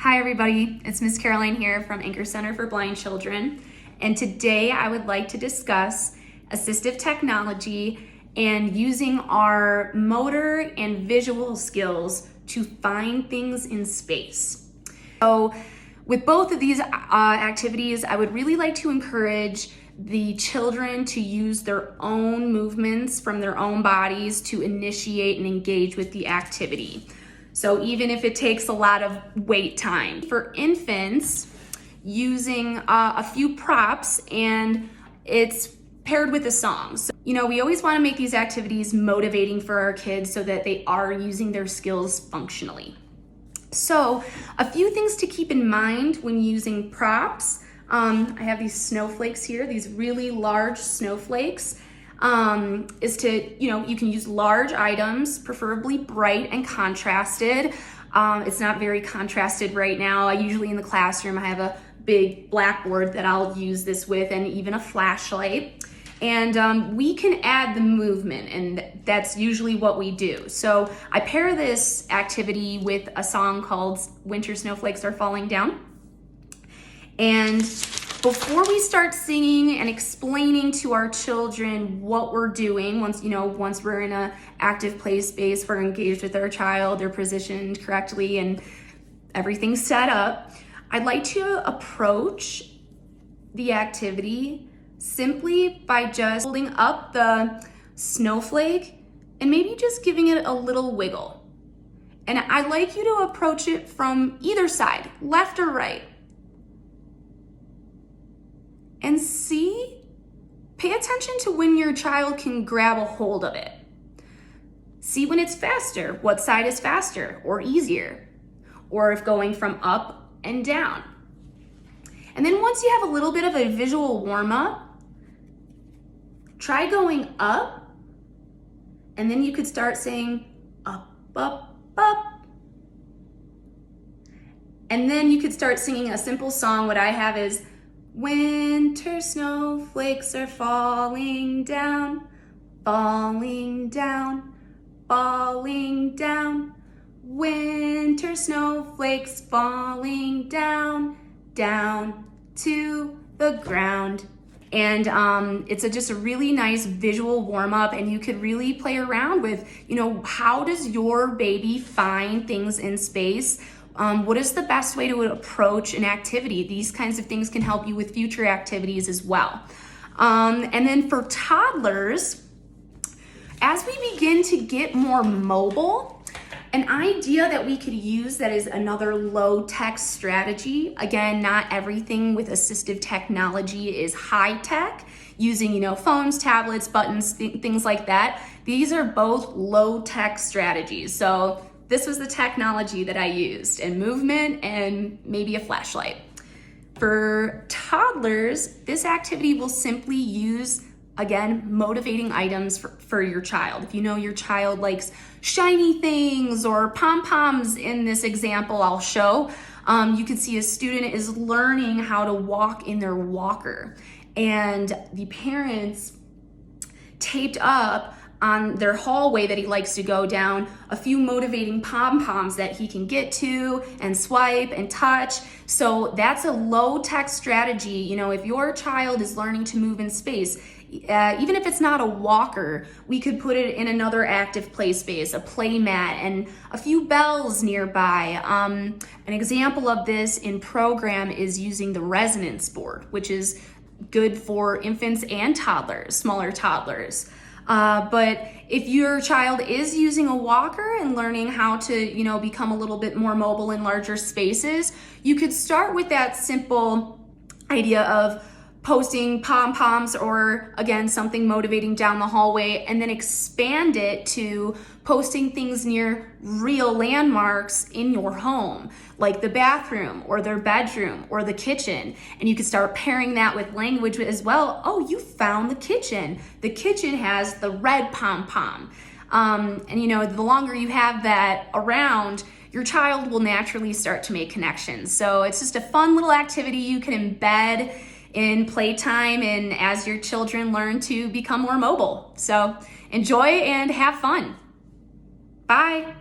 Hi everybody, it's Miss Caroline here from Anchor Center for Blind Children, and today I would like to discuss assistive technology and using our motor and visual skills to find things in space. So with both of these activities, I would really like to encourage the children to use their own movements from their own bodies to initiate and engage with the activity. So even if it takes a lot of wait time. For infants, using a few props, and it's paired with a song. So, we always want to make these activities motivating for our kids so that they are using their skills functionally. So a few things to keep in mind when using props. I have these snowflakes here, these really large snowflakes. Is to, you can use large items, preferably bright and contrasted. It's not very contrasted right now. Usually in the classroom, I have a big blackboard that I'll use this with, and even a flashlight. And we can add the movement, and that's usually what we do. So I pair this activity with a song called Winter Snowflakes Are Falling Down. And before we start singing and explaining to our children what we're doing, once we're in an active play space, we're engaged with our child, they're positioned correctly, and everything's set up, I'd like to approach the activity simply by just holding up the snowflake and maybe just giving it a little wiggle. And I'd like you to approach it from either side, left or right. And pay attention to when your child can grab a hold of it. See when it's faster, what side is faster or easier, or if going from up and down. And then once you have a little bit of a visual warm-up, try going up, and then you could start saying up, up, up. And then you could start singing a simple song. What I have is, winter snowflakes are falling down, falling down, falling down. Winter snowflakes falling down, down to the ground. And it's just a really nice visual warm up, and you could really play around with, how does your baby find things in space? What is the best way to approach an activity? These kinds of things can help you with future activities as well. And then for toddlers, as we begin to get more mobile, an idea that we could use that is another low-tech strategy. Again, not everything with assistive technology is high-tech, using phones, tablets, buttons, things like that. These are both low-tech strategies. So this was the technology that I used, and movement and maybe a flashlight. For toddlers, this activity will simply use, again, motivating items for your child. If your child likes shiny things or pom-poms in this example I'll show, you can see a student is learning how to walk in their walker, and the parents taped up on their hallway that he likes to go down a few motivating pom-poms that he can get to and swipe and touch. So that's a low-tech strategy. If your child is learning to move in space, even if it's not a walker, we could put it in another active play space, a play mat, and a few bells nearby. An example of this in program is using the resonance board, which is good for infants and toddlers, smaller toddlers. But if your child is using a walker and learning how to, become a little bit more mobile in larger spaces, you could start with that simple idea of posting pom-poms or, again, something motivating down the hallway, and then expand it to posting things near real landmarks in your home, like the bathroom or their bedroom or the kitchen. And you could start pairing that with language as well. Oh, you found the kitchen. The kitchen has the red pom-pom. And the longer you have that around, your child will naturally start to make connections. So it's just a fun little activity you can embed in playtime and as your children learn to become more mobile. So enjoy and have fun. Bye.